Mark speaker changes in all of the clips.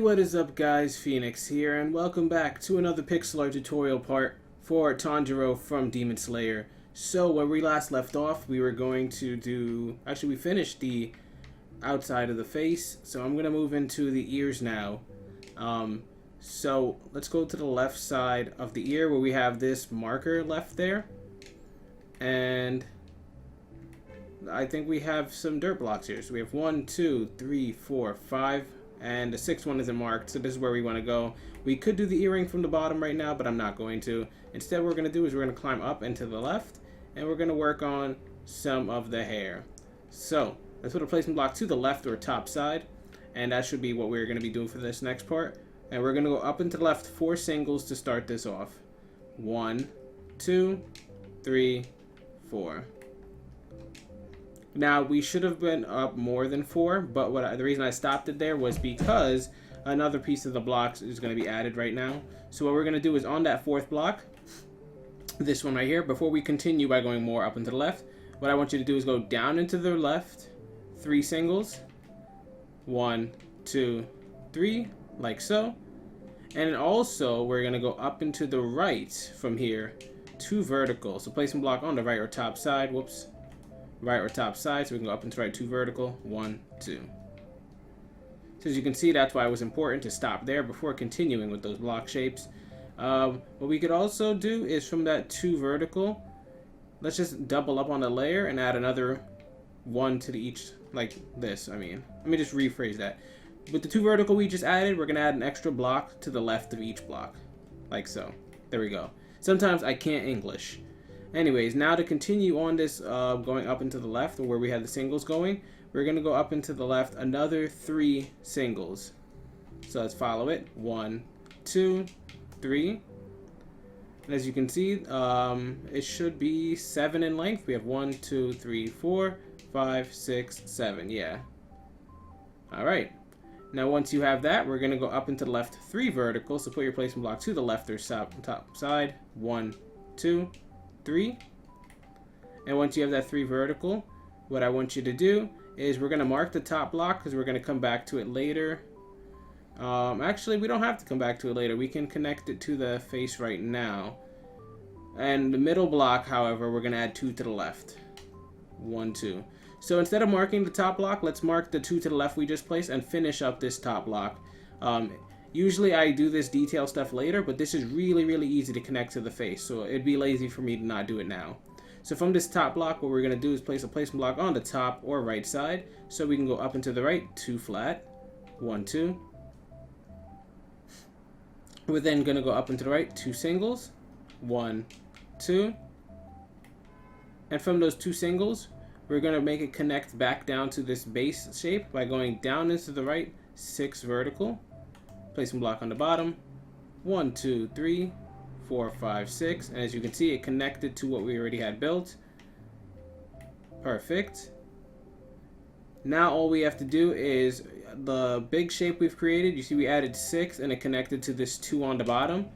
Speaker 1: what is up guys, Phoenix here, and welcome back to another pixel art tutorial part for Tanjiro from Demon Slayer. So, where we last left off, we were going to do... Actually, we finished the outside of the face, so I'm going to move into the ears now. So, let's go to the left side of the ear where we have this marker left there. And I think we have some dirt blocks here. So we have 1, 2, 3, 4, 5... and the sixth one isn't marked, so this is where we want to go. We could do the earring from the bottom right now, but I'm not going to. Instead, what we're going to do is we're going to climb up and to the left, and we're going to work on some of the hair. So, let's put a placement block to the left or top side, and that should be what we're going to be doing for this next part. And we're going to go up and to the left 4 singles to start this off. 1, 2, 3, 4. Now, we should have been up more than 4, but the reason I stopped it there was because another piece of the blocks is going to be added right now. So what we're going to do is on that 4th block, this one right here, before we continue by going more up and to the left, what I want you to do is go down into the left, 3 singles, 1, 2, 3, like so. And also, we're going to go up into the right from here, 2 vertical. So placement block on the right or top side, whoops. Right or top side, so we can go up and to right 2 vertical, 1, 2. So as you can see, that's why it was important to stop there before continuing with those block shapes. What we could also do is from that 2 vertical, let's just double up on the layer and add another 1 to the each, like this. Let me just rephrase that. With the 2 vertical we just added, we're gonna add an extra block to the left of each block, like so. There we go. Sometimes I can't English. Anyways, now to continue on this going up into the left, where we had the singles going, we're going to go up into the left another 3 singles. So let's follow it. 1, 2, 3. And as you can see, it should be 7 in length. We have 1, 2, 3, 4, 5, 6, 7. Yeah. Alright. Now once you have that, we're going to go up into the left 3 vertical. So put your placement block to the left or top side. 1, 2, 3. And once you have that 3 vertical, what I want you to do is we're going to mark the top block because we're going to come back to it later. Actually, we don't have to come back to it later. We can connect it to the face right now. And the middle block, however, we're going to add 2 to the left. 1, 2. So instead of marking the top block, let's mark the 2 to the left we just placed and finish up this top block. Usually I do this detail stuff later, but this is really, really easy to connect to the face, so it'd be lazy for me to not do it now. So from this top block, what we're going to do is place a placement block on the top or right side, so we can go up and to the right, 2 flat, 1, 2. We're then going to go up and to the right, 2 singles, 1, 2. And from those 2 singles, we're going to make it connect back down to this base shape by going down into the right, 6 vertical. Placement block on the bottom, 1, 2, 3, 4, 5, 6, and as you can see, it connected to what we already had built. Perfect. Now all we have to do is the big shape we've created. You see we added 6 and it connected to this 2 on the bottom.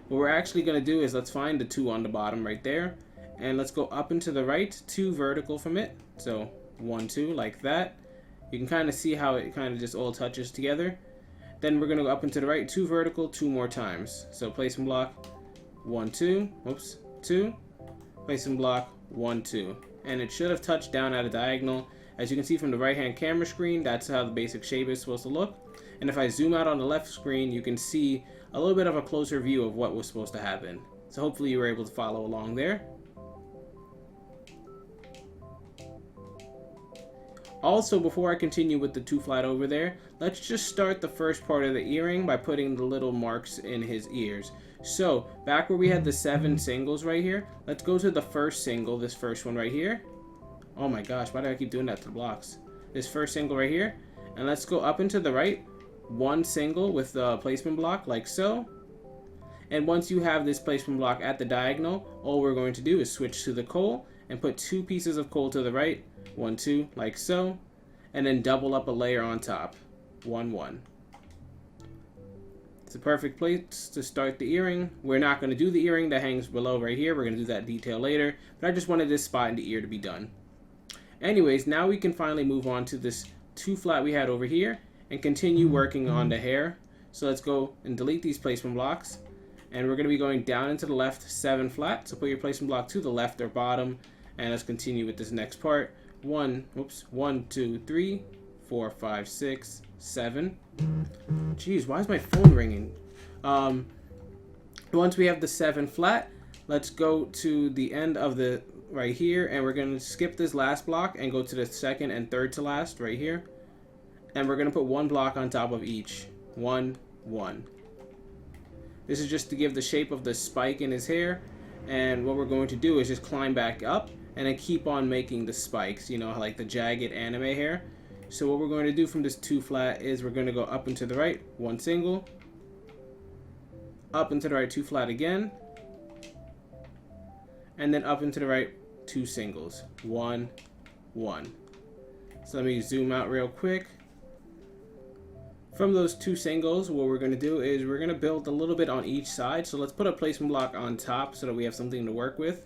Speaker 1: What we're actually going to do is let's find the 2 on the bottom right there, and let's go up and to the right, 2 vertical from it. So 1, 2, like that. You can kind of see how it kind of just all touches together. Then we're going to go up and to the right, 2 vertical, 2 more times. So placement block, 1, 2, whoops, 2, placement block, 1, 2. And it should have touched down at a diagonal. As you can see from the right hand camera screen, that's how the basic shape is supposed to look. And if I zoom out on the left screen, you can see a little bit of a closer view of what was supposed to happen. So hopefully you were able to follow along there. Also, before I continue with the 2 flat over there, let's just start the first part of the earring by putting the little marks in his ears. So, back where we had the 7 singles right here, let's go to the first single, this first one right here. Oh my gosh, why do I keep doing that to the blocks? This first single right here, and let's go up and to the right, 1 single with the placement block, like so. And once you have this placement block at the diagonal, all we're going to do is switch to the coal and put 2 pieces of coal to the right, 1, 2, like so, and then double up a layer on top, 1, 1. It's a perfect place to start the earring. We're not going to do the earring that hangs below right here. We're going to do that detail later, but I just wanted this spot in the ear to be done. Anyways, now we can finally move on to this 2 flat we had over here and continue working on the hair. So let's go and delete these placement blocks. And we're going to be going down and to the left 7 flat. So put your placement block to the left or bottom. And let's continue with this next part. 1, 2, 3, 4, 5, 6, 7. Jeez, why is my phone ringing? Once we have the 7 flat, let's go to the end of the right here, and we're going to skip this last block and go to the second and third to last right here. And we're going to put 1 block on top of each. 1, 1. This is just to give the shape of the spike in his hair. And what we're going to do is just climb back up and then keep on making the spikes, you know, like the jagged anime hair. So what we're going to do from this 2 flat is we're going to go up and to the right, 1 single, up and to the right, 2 flat again, and then up and to the right, 2 singles, 1, 1. So let me zoom out real quick. From those 2 singles, what we're going to do is we're going to build a little bit on each side. So let's put a placement block on top so that we have something to work with.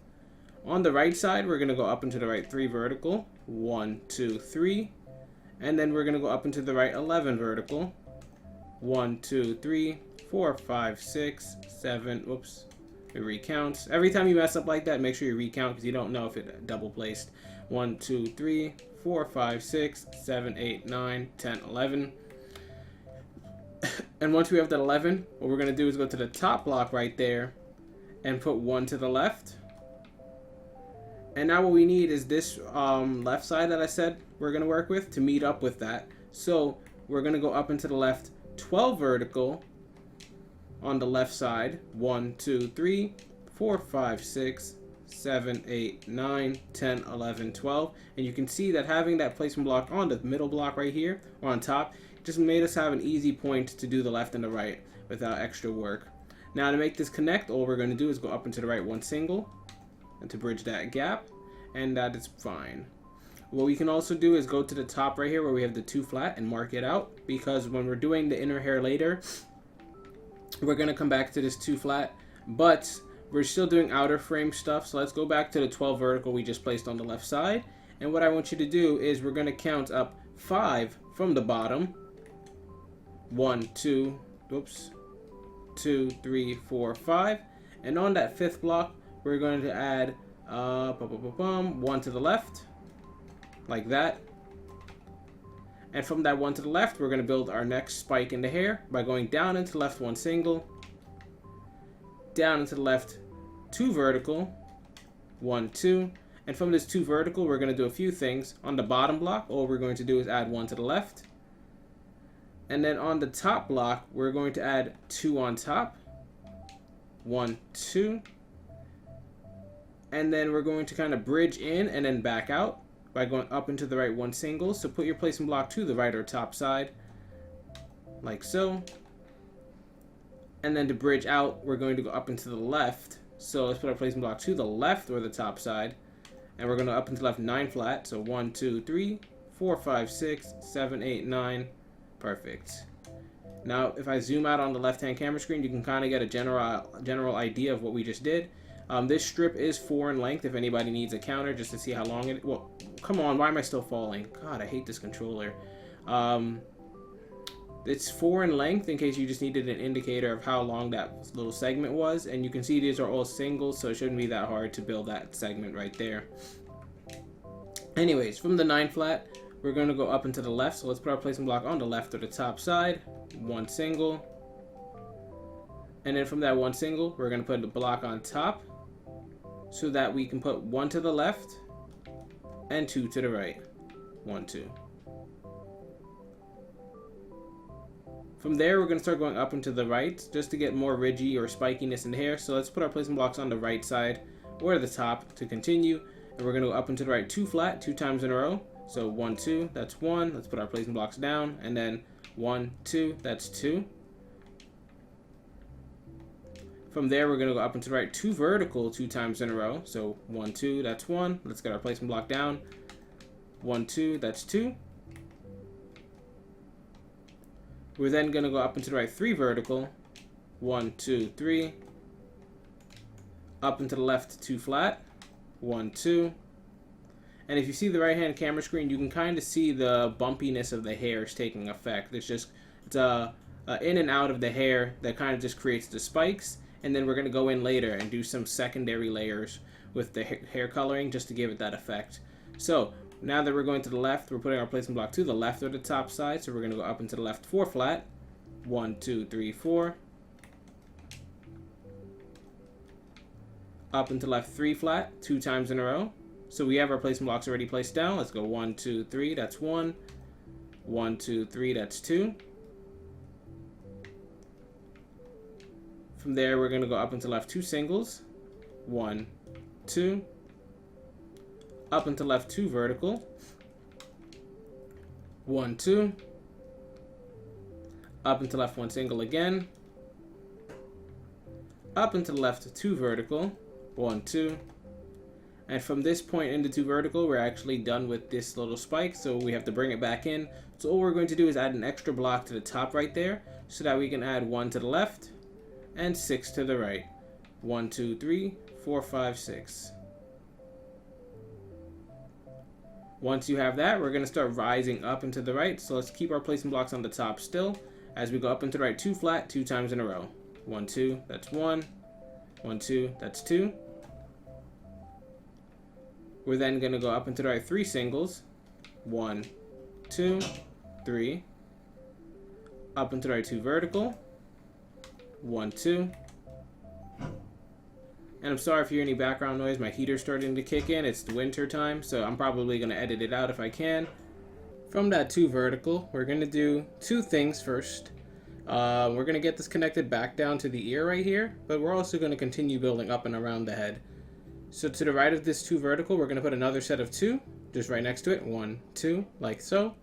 Speaker 1: On the right side, we're going to go up and to the right 3 vertical, 1, 2, 3. And then we're going to go up and to the right 11 vertical, 1, 2, 3, 4, 5, 6, 7, whoops, it recounts. Every time you mess up like that, make sure you recount because you don't know if it double placed. 1, 2, 3, 4, 5, 6, 7, 8, 9, 10, 11. And once we have that 11, what we're going to do is go to the top block right there and put 1 to the left. And now what we need is this left side that I said we're going to work with to meet up with that. So we're going to go up and to the left 12 vertical on the left side. 1, 2, 3, 4, 5, 6, 7, 8, 9, 10, 11, 12. And you can see that having that placement block on the middle block right here or on top just made us have an easy point to do the left and the right without extra work. Now to make this connect, all we're going to do is go up and to the right 1 single and to bridge that gap, and that is fine. What we can also do is go to the top right here where we have the 2 flat and mark it out, because when we're doing the inner hair later, we're going to come back to this 2 flat, but we're still doing outer frame stuff. So let's go back to the 12 vertical we just placed on the left side. And what I want you to do is we're going to count up 5 from the bottom. 1, 2, whoops, 2, 3, 4, 5. And on that 5th block, we're going to add 1 to the left, like that. And from that 1 to the left, we're going to build our next spike in the hair by going down into the left 1 single, down into the left 2 vertical, 1, 2. And from this 2 vertical, we're going to do a few things. On the bottom block, all we're going to do is add 1 to the left. And then on the top block, we're going to add 2 on top, 1, 2. And then we're going to kind of bridge in and then back out by going up into the right 1 single. So put your placement block to the right or top side, like so. And then to bridge out, we're going to go up into the left. So let's put our placement block to the left or the top side. And we're going to up into the left 9 flat. So 1, 2, 3, 4, 5, 6, 7, 8, 9. Perfect. Now, if I zoom out on the left-hand camera screen, you can kind of get a general idea of what we just did. This strip is 4 in length if anybody needs a counter just to see how long it... Well, come on, why am I still falling? God, I hate this controller. It's 4 in length in case you just needed an indicator of how long that little segment was. And you can see these are all singles, so it shouldn't be that hard to build that segment right there. Anyways, from the 9 flat, we're going to go up and to the left. So let's put our placement block on the left or the top side. 1 single. And then from that 1 single, we're going to put the block on top, so that we can put 1 to the left and 2 to the right. 1, 2. From there, we're going to start going up and to the right just to get more ridgy or spikiness in the hair. So let's put our placement blocks on the right side or the top to continue. And we're going to go up and to the right 2 flat 2 times in a row. So 1, 2, that's 1. Let's put our placement blocks down. And then 1, 2, that's 2. From there, we're going to go up and to the right 2 vertical 2 times in a row. So 1, 2, that's 1. Let's get our placement block down. 1, 2, that's 2. We're then going to go up and to the right 3 vertical. 1, 2, 3. Up and to the left 2 flat. 1, 2. And if you see the right hand camera screen, you can kind of see the bumpiness of the hairs taking effect. It's a in and out of the hair that kind of just creates the spikes. And then we're going to go in later and do some secondary layers with the hair coloring just to give it that effect. So now that we're going to the left, we're putting our placement block to the left of the top side. So we're going to go up into the left 4 flat. 1, 2, 3, 4. Up into left 3 flat 2 times in a row. So we have our placement blocks already placed down. Let's go 1, 2, 3. That's 1. 1, 2, 3. That's 2. From there, we're going to go up into left 2 singles. 1, 2. Up into left 2 vertical. 1, 2. Up into left 1 single again. Up into the left 2 vertical. 1, 2. And from this point into 2 vertical, we're actually done with this little spike, so we have to bring it back in. So all we're going to do is add an extra block to the top right there, so that we can add 1 to the left and 6 to the right. 1, 2, 3, 4, 5, 6. Once you have that, we're going to start rising up into the right. So let's keep our placement blocks on the top still as we go up into the right 2 flat 2 times in a row. 1, 2, that's 1. 1, 2, that's 2. We're then going to go up into the right 3 singles. 1, 2, 3. Up into the right 2 vertical. 1, 2. And I'm sorry if you hear any background noise. My heater's starting to kick in. It's the winter time, so I'm probably going to edit it out if I can. From that 2 vertical, we're going to do 2 things first. We're going to get this connected back down to the ear right here, but we're also going to continue building up and around the head. So to the right of this 2 vertical, we're going to put another set of 2, just right next to it. 1, 2, like so.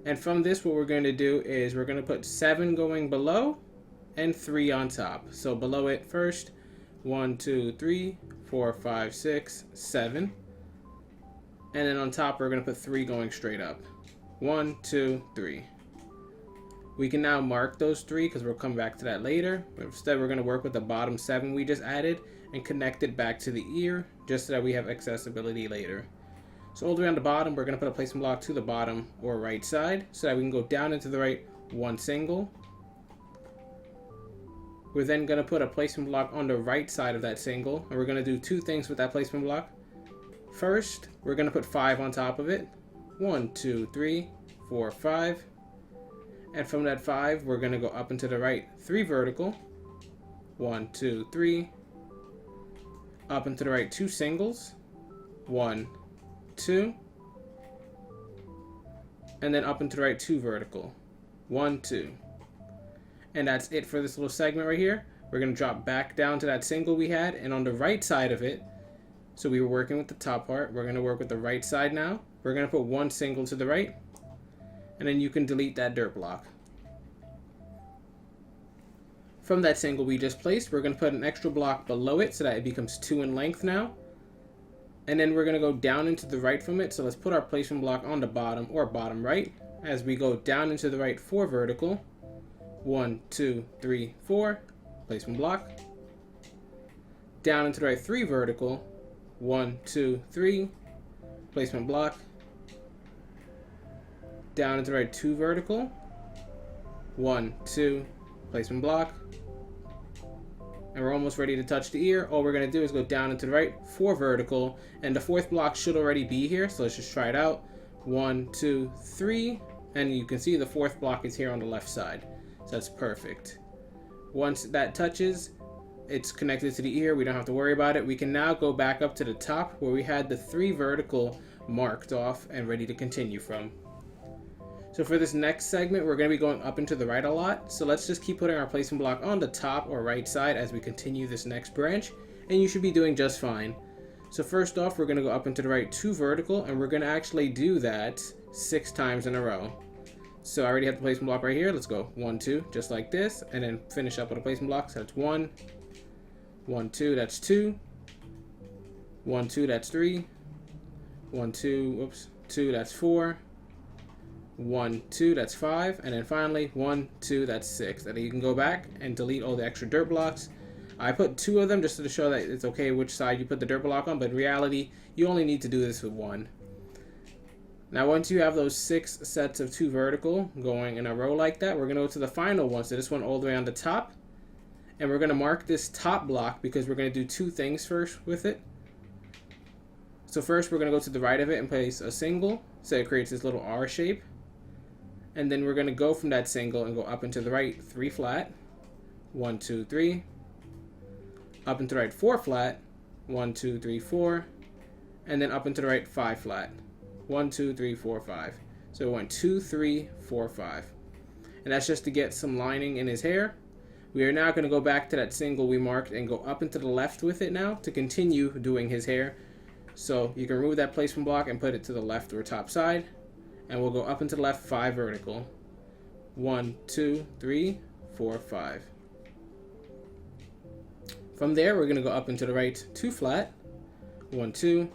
Speaker 1: And from this, what we're going to do is we're going to put 7 going below and 3 on top. So below it first, 1, 2, 3, 4, 5, 6, 7. And then on top, we're going to put 3 going straight up. 1, 2, 3. We can now mark those 3 because we'll come back to that later. But instead, we're going to work with the bottom 7 we just added and connect it back to the ear just so that we have accessibility later. So all the way on the bottom, we're going to put a placement block to the bottom or right side so that we can go down into the right 1 single. We're then going to put a placement block on the right side of that single, and we're going to do 2 things with that placement block. First, we're going to put 5 on top of it. 1, 2, 3, 4, 5. And from that 5, we're going to go up into the right 3 vertical. 1, 2, 3. Up into the right 2 singles. 1, 2. And then up into the right 2 vertical. 1, 2. And that's it for this little segment right here. We're going to drop back down to that single we had, and on the right side of it, so we were working with the top part, we're going to work with the right side now. We're going to put 1 single to the right, and then you can delete that dirt block. From that single we just placed, we're going to put an extra block below it so that it becomes 2 in length now. And then we're going to go down into the right from it, so let's put our placement block on the bottom or bottom right as we go down into the right 4 vertical. 1, 2, 3, 4, placement block. Down into the right 3 vertical. 1, 2, 3, placement block. Down into the right 2 vertical. 1, 2, placement block. And we're almost ready to touch the ear. All we're going to do is go down into the right 4 vertical, and the 4th block should already be here, so let's just try it out. 1, 2, 3, and you can see the 4th block is here on the left side. So that's perfect. Once that touches, it's connected to the ear. We don't have to worry about it. We can now go back up to the top where we had the 3 vertical marked off and ready to continue from. So for this next segment, we're going to be going up into the right a lot. So let's just keep putting our placement block on the top or right side as we continue this next branch, and you should be doing just fine. So first off, we're going to go up into the right 2 vertical, and we're going to actually do that 6 times in a row. So I already have the placement block right here. Let's go 1, 2, just like this, and then finish up with a placement block. So that's 1, 1, 2, that's 2, 1, 2, that's 3, 1, 2, whoops, 2, that's 4, 1, 2, that's 5, and then finally 1, 2, that's 6. And then you can go back and delete all the extra dirt blocks. I put 2 of them just to show that it's okay which side you put the dirt block on, but in reality, you only need to do this with 1. Now once you have those 6 sets of 2 vertical going in a row like that, we're going to go to the final one. So this one all the way on the top. And we're going to mark this top block because we're going to do 2 things first with it. So first we're going to go to the right of it and place a single. So it creates this little R shape. And then we're going to go from that single and go up and to the right 3 flat. 1, 2, 3. Up and to the right 4 flat. 1, 2, 3, 4. And then up and to the right 5 flat. 1, 2, 3, 4, 5. So it went 2, 3, 4, 5. And that's just to get some lining in his hair. We are now going to go back to that single we marked and go up and to the left with it now to continue doing his hair. So you can remove that placement block and put it to the left or top side. And we'll go up and to the left 5 vertical. 1, 2, 3, 4, 5. From there, we're going to go up and to the right 2 flat. 1, 2.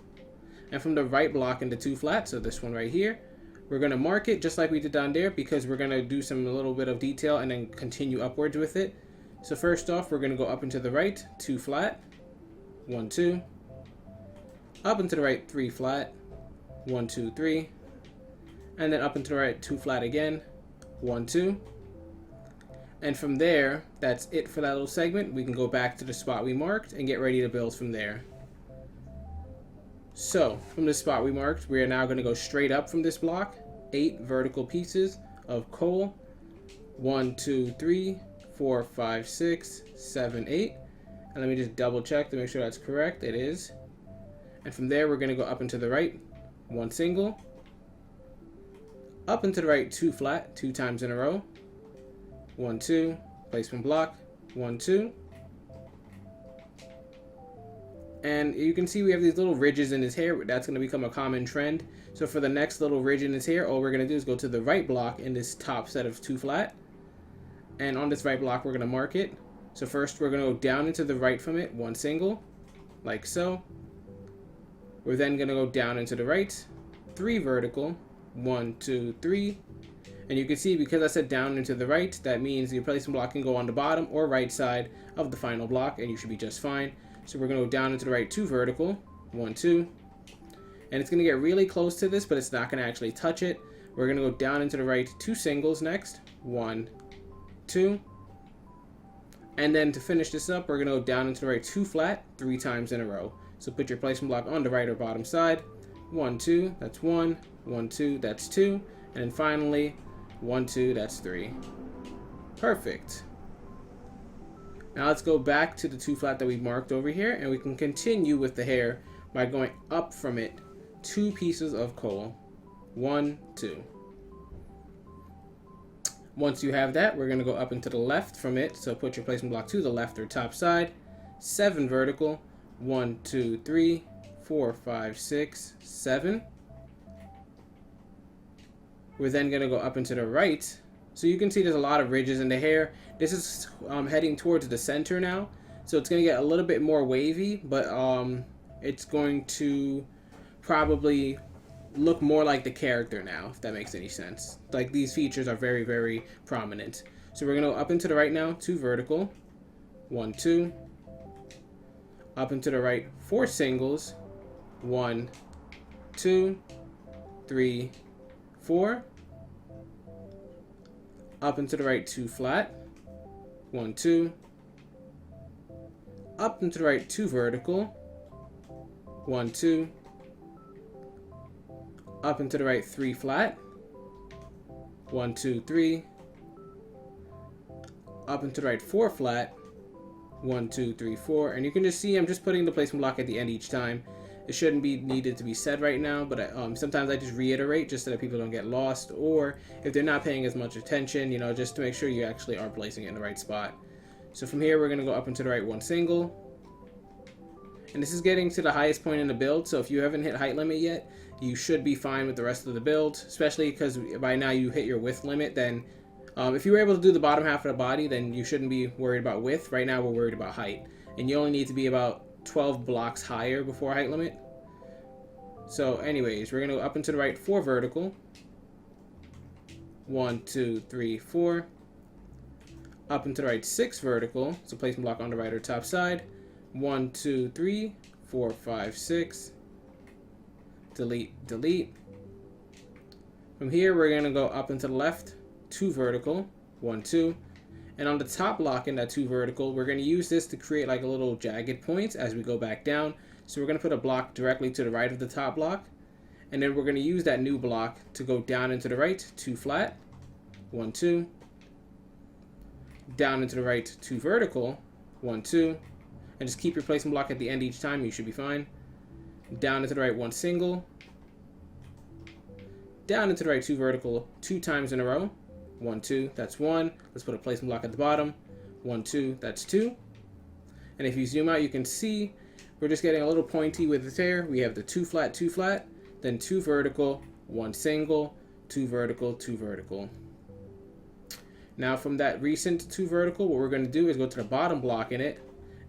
Speaker 1: And from the right block into 2 flat, so this one right here, we're going to mark it just like we did down there because we're going to do a little bit of detail and then continue upwards with it. So first off, we're going to go up and to the right 2 flat. 1, 2. Up and to the right 3 flat. 1, 2, 3. And then up and to the right 2 flat again. 1, 2. And from there, that's it for that little segment. We can go back to the spot we marked and get ready to build from there. So, from the spot we marked, we are now going to go straight up from this block. 8 vertical pieces of coal. 1, 2, 3, 4, 5, 6, 7, 8. And let me just double check to make sure that's correct. It is. And from there, we're going to go up and to the right. 1 single. Up and to the right 2 flat, 2 times in a row. 1, 2. Placement block. 1, 2. And you can see we have these little ridges in his hair. That's going to become a common trend. So for the next little ridge in his hair, all we're going to do is go to the right block in this top set of 2 flat. And on this right block, we're going to mark it. So first, we're going to go down into the right from it, 1 single, like so. We're then going to go down into the right, 3 vertical, 1, 2, 3. And you can see because I said down into the right, that means your placement block can go on the bottom or right side of the final block, and you should be just fine. So we're going to go down into the right 2 vertical, 1, 2. And it's going to get really close to this, but it's not going to actually touch it. We're going to go down into the right 2 singles next, 1, 2. And then to finish this up, we're going to go down into the right 2 flat 3 times in a row. So put your placement block on the right or bottom side. 1, 2, that's 1. 1, 2, that's 2. And then finally, 1, 2, that's 3. Perfect. Now let's go back to the 2 flat that we marked over here, and we can continue with the hair by going up from it 2 pieces of coal. 1, 2. Once you have that, we're going to go up and to the left from it, so put your placement block to the left or top side. 7 vertical. 1, 2, 3, 4, 5, 6, 7. We're then going to go up and to the right. So you can see there's a lot of ridges in the hair. This is heading towards the center now. So it's going to get a little bit more wavy, but it's going to probably look more like the character now, if that makes any sense. Like these features are very, very prominent. So we're going to go up and to the right now, 2 vertical, 1, 2. Up and to the right, 4 singles, 1, 2, 3, 4. Up and to the right 2 flat, 1, 2. Up and to the right 2 vertical, 1, 2. Up and to the right 3 flat, 1, 2, 3. Up and to the right 4 flat, 1, 2, 3, 4. And you can just see I'm just putting the placement block at the end each time. It shouldn't be needed to be said right now, but sometimes I just reiterate just so that people don't get lost, or if they're not paying as much attention, you know, just to make sure you actually are placing it in the right spot. So from here, we're going to go up and to the right 1 single. And this is getting to the highest point in the build, so if you haven't hit height limit yet, you should be fine with the rest of the build, especially because by now you hit your width limit. Then if you were able to do the bottom half of the body, then you shouldn't be worried about width. Right now, we're worried about height, and you only need to be about 12 blocks higher before height limit. So anyways, we're going to go up and to the right 4 vertical. 1, 2, 3, 4. Up and to the right 6 vertical. So placement block on the right or top side. 1, 2, 3, 4, 5, 6. Delete, delete. From here, we're going to go up and to the left, 2 vertical, 1, 2. And on the top block in that 2 vertical, we're going to use this to create like a little jagged point as we go back down. So we're going to put a block directly to the right of the top block. And then we're going to use that new block to go down and to the right, 2 flat, 1, 2. Down and to the right, 2 vertical, 1, 2. And just keep your placement block at the end each time, you should be fine. Down and to the right, 1 single. Down and to the right, 2 vertical, 2 times in a row. 1, 2, that's 1. Let's put a placement block at the bottom. 1, 2, that's 2. And if you zoom out, you can see we're just getting a little pointy with the hair. We have the 2 flat, 2 flat, then 2 vertical, 1 single, 2 vertical, 2 vertical. Now from that recent 2 vertical, what we're going to do is go to the bottom block in it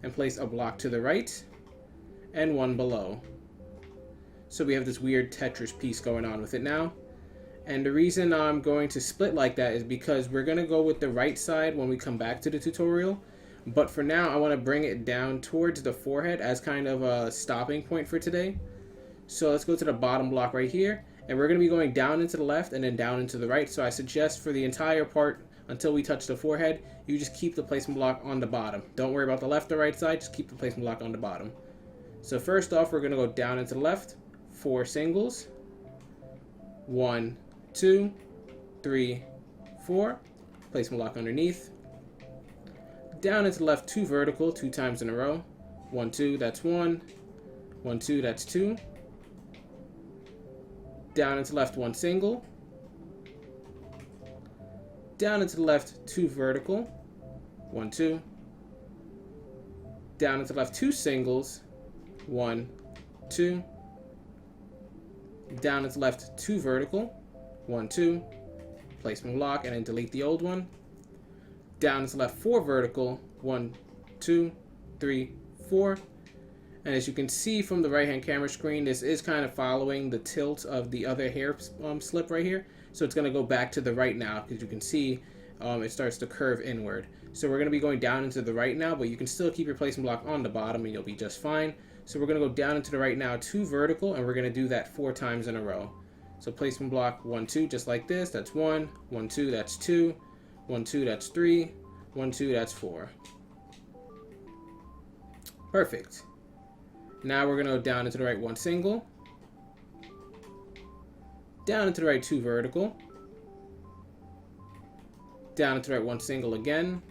Speaker 1: and place a block to the right and 1 below. So we have this weird Tetris piece going on with it now. And the reason I'm going to split like that is because we're going to go with the right side when we come back to the tutorial. But for now, I want to bring it down towards the forehead as kind of a stopping point for today. So let's go to the bottom block right here. And we're going to be going down into the left and then down into the right. So I suggest for the entire part until we touch the forehead, you just keep the placement block on the bottom. Don't worry about the left or right side, just keep the placement block on the bottom. So first off, we're going to go down into the left, 4 singles, 1, 2, 3, 4, placement block underneath. Down into the left, 2 vertical, 2 times in a row. 1, 2, that's 1. 1, 2, that's 2. Down into the left, 1 single. Down into the left, 2 vertical. 1, 2. Down into the left, 2 singles. 1, 2. Down into the left, 2 vertical. 1, 2. Placement block and then delete the old one. Down into the left, 4 vertical. 1, 2, 3, 4. And as you can see from the right hand camera screen, this is kind of following the tilt of the other hair slip right here. So it's going to go back to the right now because you can see it starts to curve inward. So we're going to be going down into the right now, but you can still keep your placement block on the bottom and you'll be just fine. So we're going to go down into the right now, 2 vertical, and we're going to do that 4 times in a row. So placement block 1, 2, just like this. That's 1, 1, 2, that's 2, 1, 2, that's 3, 1, 2, that's 4. Perfect. Now we're going to go down into the right, 1 single. Down into the right, 2 vertical. Down into the right, 1 single again.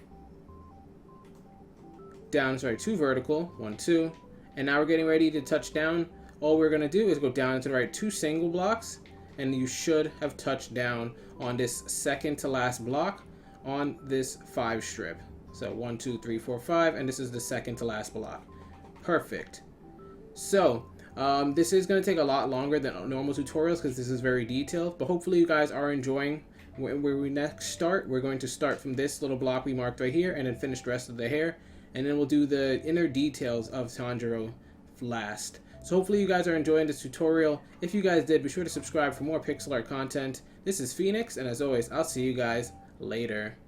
Speaker 1: Down into the right, 2 vertical, 1, 2. And now we're getting ready to touch down. All we're going to do is go down into the right, 2 single blocks. And you should have touched down on this second to last block on this 5 strip. So 1, 2, 3, 4, 5. And this is the second to last block. Perfect. So this is going to take a lot longer than normal tutorials because this is very detailed, but hopefully you guys are enjoying. Where we next start, we're going to start from this little block we marked right here and then finish the rest of the hair, and then we'll do the inner details of Tanjiro last. So hopefully you guys are enjoying this tutorial. If you guys did, be sure to subscribe for more pixel art content. This is Phoenix, and as always, I'll see you guys later.